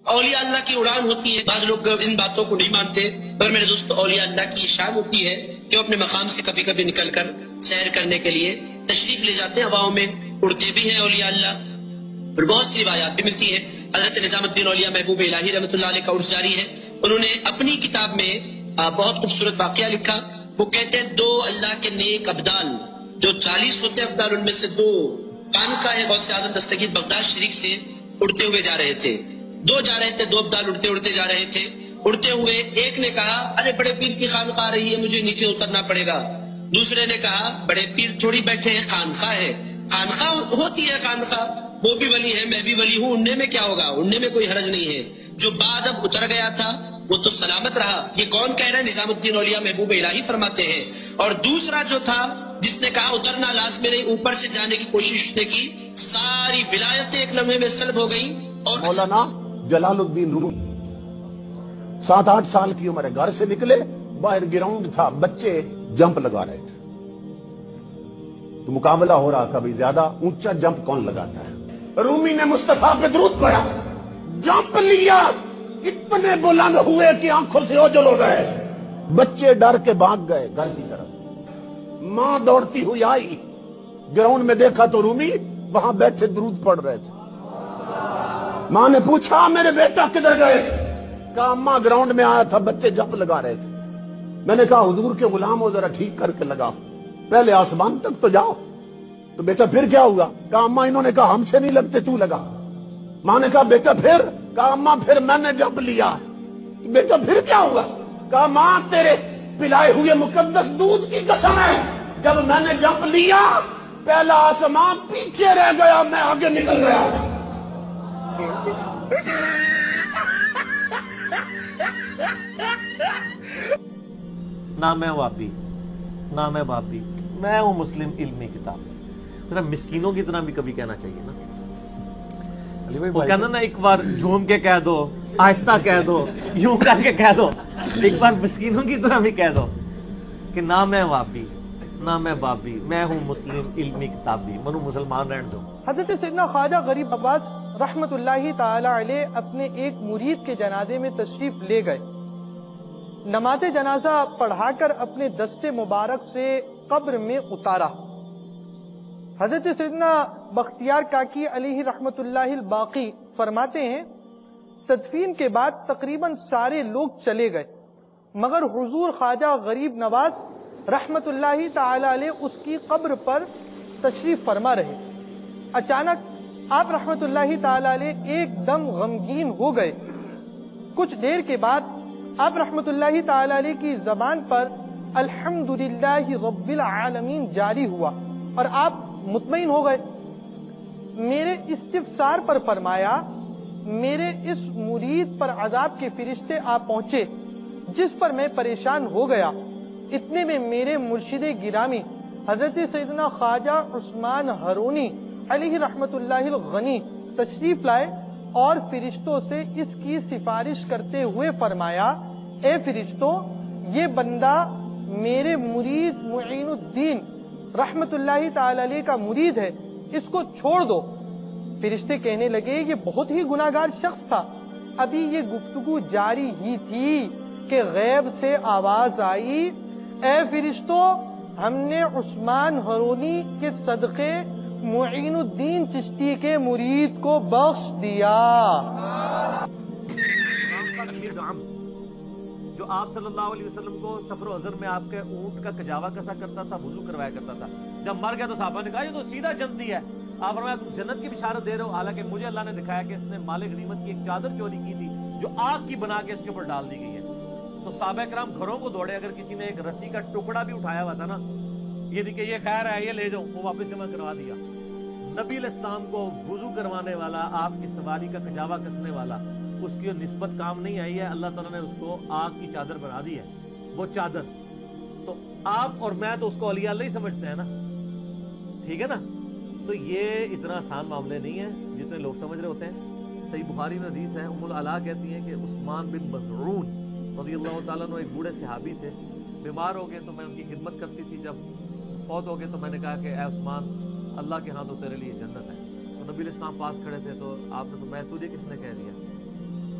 اولیاء اللہ کی اڑان ہوتی ہے. بعض لوگ ان باتوں کو نہیں مانتے، مگر میرے دوستو اولیاء اللہ کی شان ہوتی ہے کہ وہ اپنے مقام سے کبھی کبھی نکل کر سیر کرنے کے لیے تشریف لے جاتے ہیں ہواؤں میں، اڑتے بھی ہیں اولیاء اللہ. اور بہت سی روایات بھی ملتی ہے. حضرت نظام الدین اولیاء محبوب الہی رحمۃ اللہ علیہ کا عرس جاری ہے. انہوں نے اپنی کتاب میں بہت خوبصورت واقعہ لکھا. وہ کہتے ہیں 2 اللہ کے نیک ابدال، جو 40 ہوتے ہیں ابدال، ان میں سے 2 خانقاہ غوث اعظم دستگیر بغداد شریف سے اڑتے ہوئے جا رہے تھے. 2 جا رہے تھے، 2 ابدال اڑتے اڑتے جا رہے تھے. اڑتے ہوئے ایک نے کہا ارے بڑے پیر کی خانقاہ آ رہی ہے، مجھے نیچے اترنا پڑے گا. دوسرے نے کہا بڑے پیر تھوڑی بیٹھے ہیں، خانقاہ ہے. خانقاہ ہوتی ہے خانقاہ، وہ بھی ولی ہے میں بھی ولی ہوں، اڑنے میں کیا ہوگا، اڑنے میں کوئی حرج نہیں ہے. جو بعد اب اتر گیا تھا وہ تو سلامت رہا. یہ کون کہہ رہا ہے؟ نظام الدین اولیاء محبوب الہی فرماتے ہیں. اور دوسرا جو تھا جس نے کہا اترنا لازمی نہیں، اوپر سے جانے کی کوشش نے کی، ساری ولایتیں ایک لمحے میں سلب ہو گئی. اور مولانا جلال الدین رومی 7-8 سال کی عمر ہے، گھر سے نکلے، باہر گراؤنڈ تھا، بچے جمپ لگا رہے تھے. تو مقابلہ ہو رہا تھا بھی زیادہ اونچا جمپ کون لگاتا ہے. رومی نے مصطفیٰ پہ درود پڑھا، جمپ لیا، اتنے بلند ہوئے کہ آنکھوں سے اوجل ہو گئے. بچے ڈر کے بھاگ گئے گھر کی طرف. ماں دوڑتی ہوئی آئی، گراؤنڈ میں دیکھا تو رومی وہاں بیٹھے درود پڑھ رہے تھے. ماں نے پوچھا میرے بیٹا کدھر گئے تھے؟ کہا اماں گراؤنڈ میں آیا تھا، بچے جمپ لگا رہے تھے. میں نے کہا حضور کے غلام ہو، ذرا ٹھیک کر کے لگاؤ، پہلے آسمان تک تو جاؤ. تو بیٹا پھر کیا ہوا؟ کہا اماں انہوں نے کہا ہم سے نہیں لگتے، تو لگا. ماں نے کہا بیٹا پھر؟ کہا اماں پھر میں نے جمپ لیا. بیٹا پھر کیا ہوا؟ کہا ماں تیرے پلائے ہوئے مقدس دودھ کی قسم ہے، جب میں نے جمپ لیا پہلا آسمان پیچھے رہ گیا، میں آگے نکل گیا. نہ میں وابی نہ میں بابی، میں ہوں مسلم علمی کتاب. ذرا مسکینوں کی طرح بھی کبھی کہنا چاہیے نا. وہ کہنا نا ایک بار جھوم کے کہہ دو، آہستہ کہہ دو، یوں کر کے کہہ دو، ایک بار مسکینوں کی طرح بھی کہہ دو کہ نہ میں وابی نہ میں بابی، میں ہوں مسلم علمی کتابی، منو مسلمان رہن دو. حضرت سیدنا خواجہ غریب عباس رحمت اللہ تعالی علیہ اپنے ایک مرید کے جنازے میں تشریف لے گئے. نماز جنازہ پڑھا کر اپنے دست مبارک سے قبر میں اتارا. حضرت سیدنا بختیار کاکی علیہ رحمت اللہ الباقی فرماتے ہیں تدفین کے بعد تقریباً سارے لوگ چلے گئے، مگر حضور خواجہ غریب نواز رحمت اللہ تعالی علیہ اس کی قبر پر تشریف فرما رہے. اچانک آپ رحمت اللہ تعالی علیہ ایک دم غمگین ہو گئے. کچھ دیر کے بعد آپ رحمت اللہ تعالی علیہ کی زبان پر الحمدللہ رب العالمین جاری ہوا اور آپ مطمئن ہو گئے. میرے استفسار پر فرمایا میرے اس مرید پر عذاب کے فرشتے آ پہنچے جس پر میں پریشان ہو گیا. اتنے میں میرے مرشد گرامی حضرت سیدنا خواجہ عثمان ہرونی علیہ رحمت اللہ الغنی تشریف لائے اور فرشتوں سے اس کی سفارش کرتے ہوئے فرمایا اے فرشتوں، یہ بندہ میرے مرید معین الدین رحمت اللہ تعالی علیہ کا مرید ہے، اس کو چھوڑ دو. فرشتے کہنے لگے یہ بہت ہی گناہگار شخص تھا. ابھی یہ گفتگو جاری ہی تھی کہ غیب سے آواز آئی اے فرشتوں، ہم نے عثمان ہرونی کے صدقے معین الدین چشتی کے مرید کو بخش دیا. جو آپ صلی اللہ علیہ وسلم کو سفر و حضر میں آپ کے اونٹ کا کجاوا کسا کرتا تھا، وضو کروایا کرتا تھا. جب مر گیا تو صحابہ نے کہا یہ تو سیدھا جنتی ہے. آپ فرمایا تم جنت کی بشارت دے رہے ہو، حالانکہ مجھے اللہ نے دکھایا کہ اس نے مال غنیمت کی ایک چادر چوری کی تھی جو آگ کی بنا کے اس کے اوپر ڈال دی گئی ہے. تو صحابہ کرام گھروں کو دوڑے. اگر کسی نے ایک رسی کا ٹکڑا بھی اٹھایا ہوا تھا نا، یہ دیکھیں یہ خیر ہے، یہ لے جاؤ، وہ واپس جمع کروا دیا. نبی علیہ السلام کو وضو کروانے والا، آپ کی سواری کا کجاوا کسنے والا، اس کی نسبت کام نہیں آئی ہے. اللہ تعالیٰ نے اس کو آگ کی چادر بنا دی ہے. وہ چادر تو آپ اور میں تو اس کو اولیاء اللہ ہی سمجھتے ہیں نا، ٹھیک ہے نا. تو یہ اتنا آسان معاملے نہیں ہے جتنے لوگ سمجھ رہے ہوتے ہیں. صحیح بخاری میں حدیث ہے، ام العلا کہتی ہیں کہ عثمان بن مظعون رضی اللہ تعالیٰ عنہ ایک بوڑھے صحابی تھے، بیمار ہو گئے تو میں ان کی خدمت کرتی تھی. جب فوت ہو گئے تو میں نے کہا کہ اے عثمان، اللہ کے ہاں تو تیرے لیے جنت ہے. تو نبی علیہ السلام پاس کھڑے تھے تو آپ نے فرمایا تجھے کس نے کہہ دیا؟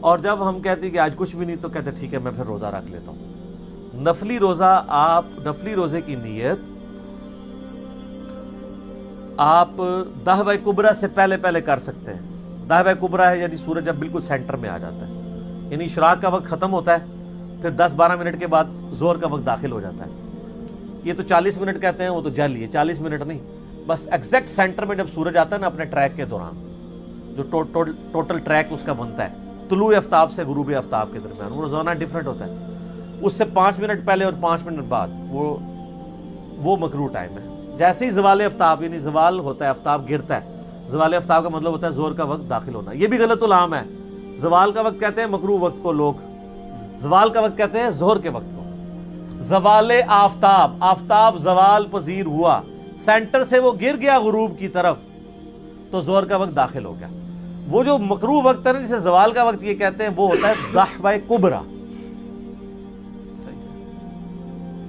اور جب ہم کہتے ہیں کہ آج کچھ بھی نہیں تو کہتے ٹھیک ہے میں پھر روزہ رکھ لیتا ہوں. نفلی روزہ آپ نفلی روزے کی نیت آپ دہوہ کبریٰ سے پہلے کر سکتے ہیں. دہوہ کبریٰ ہے یعنی سورج جب بالکل سینٹر میں آ جاتا ہے, یعنی اشراق کا وقت ختم ہوتا ہے, پھر 10-12 منٹ کے بعد زہر کا وقت داخل ہو جاتا ہے. یہ تو 40 منٹ کہتے ہیں, وہ تو جل یہ 40 منٹ نہیں, بس ایگزیکٹ سینٹر میں جب سورج آتا ہے نا اپنے ٹریک کے دوران, جو ٹوٹل ٹریک اس کا بنتا ہے طلوع آفتاب سے غروب آفتاب کے درمیان, وہ روزانہ ڈیفرنٹ ہوتا ہے. اس سے 5 منٹ پہلے اور 5 منٹ بعد وہ مکروہ ٹائم ہے. جیسے ہی زوال آفتاب یعنی زوال ہوتا ہے, آفتاب گرتا ہے, زوال آفتاب کا مطلب ہوتا ہے زہر کا وقت داخل ہونا. یہ بھی غلط العام ہے, زوال کا وقت کہتے ہیں مکروہ وقت کو لوگ, زوال کا وقت کہتے ہیں زہر کے وقت کو. زوال آفتاب, آفتاب زوال پذیر ہوا, سینٹر سے وہ گر گیا غروب کی طرف, تو زہر کا وقت داخل ہو گیا. وہ جو مکروہ وقت ہے نا جسے زوال کا وقت یہ کہتے ہیں, وہ ہوتا ہے دہوہ کبریٰ.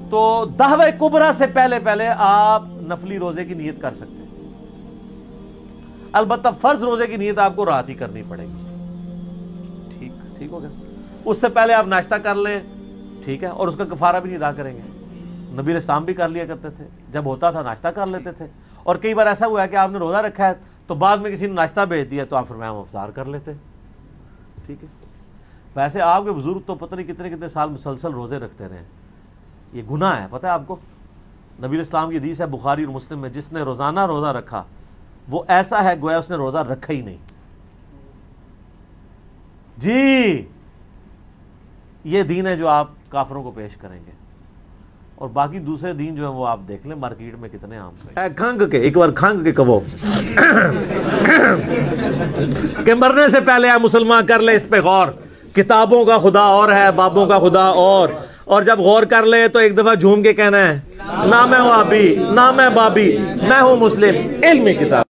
تو دہوہ کبریٰ سے پہلے آپ نفلی روزے کی نیت کر سکتے ہیں. البتہ فرض روزے کی نیت آپ کو رات ہی کرنی پڑے گی. ٹھیک ہو گیا. اس سے پہلے آپ ناشتہ کر لیں, ٹھیک ہے, اور اس کا کفارہ بھی نہیں ادا کریں گے. نبی علیہ السلام بھی کر لیا کرتے تھے, جب ہوتا تھا ناشتہ کر لیتے تھے. اور کئی بار ایسا ہوا ہے کہ آپ نے روزہ رکھا ہے تو بعد میں کسی نے ناشتہ بھیج دیا تو آپ فرمایا ہم افطار کر لیتے. ٹھیک ہے. ویسے آپ کے بزرگ تو پتہ نہیں کتنے سال مسلسل روزے رکھتے رہے. یہ گناہ ہے, پتہ ہے آپ کو. نبی علیہ السلام کی حدیث ہے بخاری اور مسلم میں, جس نے روزانہ روزہ رکھا وہ ایسا ہے گویا اس نے روزہ رکھا ہی نہیں. جی یہ دین ہے جو آپ کافروں کو پیش کریں گے, اور باقی دوسرے دین جو ہیں وہ آپ دیکھ لیں مارکیٹ میں کتنے عام ہیں. کھنگ کے ایک بار کھنگ کے کہو کہ مرنے سے پہلے آپ مسلمان کر لیں اس پہ غور. کتابوں کا خدا اور ہے, بابوں کا خدا اور جب غور کر لے تو ایک دفعہ جھوم کے کہنا ہے نہ میں وہابی نہ میں بابی, میں ہوں مسلم, علمی کتاب.